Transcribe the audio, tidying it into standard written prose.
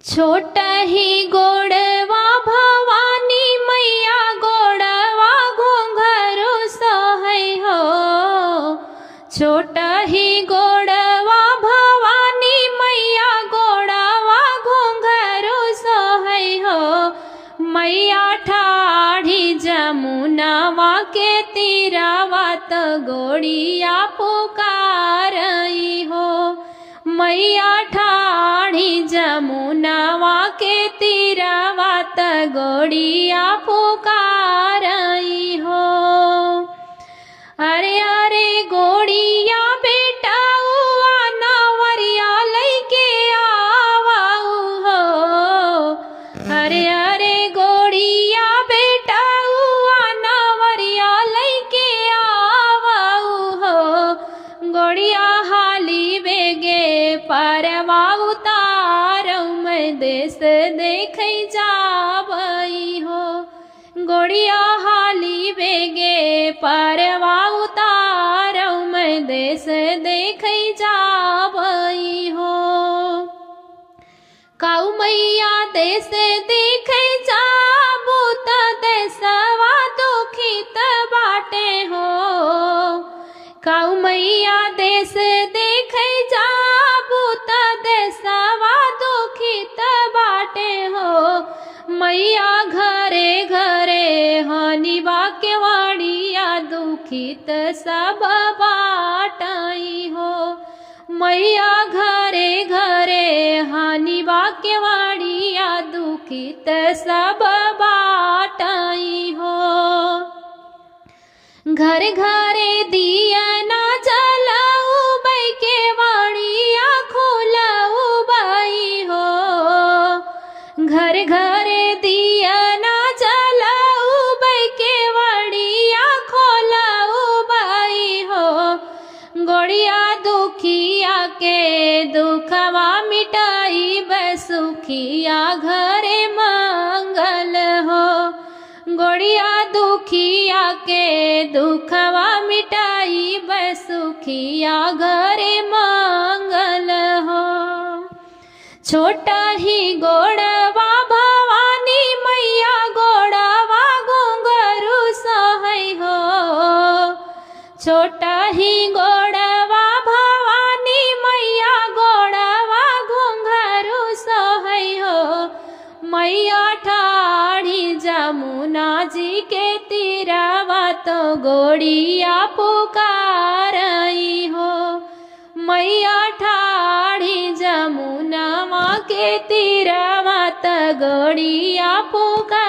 छोटा ही गोड़वा भवानी मैया गोड़वा घुंघरू सोहै हो। छोटा ही गोड़वा भवानी मैया गोड़वा घुंघरू सोहै हो। मैया ठाढ़ी जमुनावा के तीरावा त गोड़िया पुकारई हो। मैया ठाढ़ी जमुनावा के तीरावा त गोड़िया पुकारई हो। अरे अरे गोड़िया बेटा उआ नवरिया लैके आवाऊ हो। अरे अरे गोड़िया बेटा उआ नवरिया लैके आवाऊ हो। गोड़िया हाली बेगे परवा उतारऊ मैं देश देखै जाबई हो। गोड़िया हाली बेगे परवा उतारऊ मैं देश देखै जाबई हो। काऊ मैया देश देखै जाबू त देशवा दुखित बाटे हो। काऊ मैया देश देखै जाबू त देशवा दुखित बाटे हो। मैया घरे घरे हनिबा के वाड़िया दुखित सब बाटई हो। मैया घरे घरे हनिबा के वाड़िया दुखित सब बाटई हो। घर घरे दिया ना जलाऊ बै के वाड़िया खोलाऊ बाई हो। घर घरे दिया ना जलाऊ बै के वाड़िया खोलाऊ बाई हो। गोड़िया दुखिया के दुखवा मिटाई बसुखिया घरे मंगल हो। गोड़िया दुखिया के दुखवा मिटाई बसुखिया घरे मंगल हो। छोटा ही गोड़वा भवानी मैया गोड़वा घुंघरू सोहै हो। छोटा ही गोड़वा भवानी मैया गोड़वा घुंघरू सोहै हो। मैया ठाढ़ी जमुना जी के तीरावा तो गोड़िया पुकारई हो। मैया ठाढ़ी जमुनावा के तीरावा त गोड़िया पुकार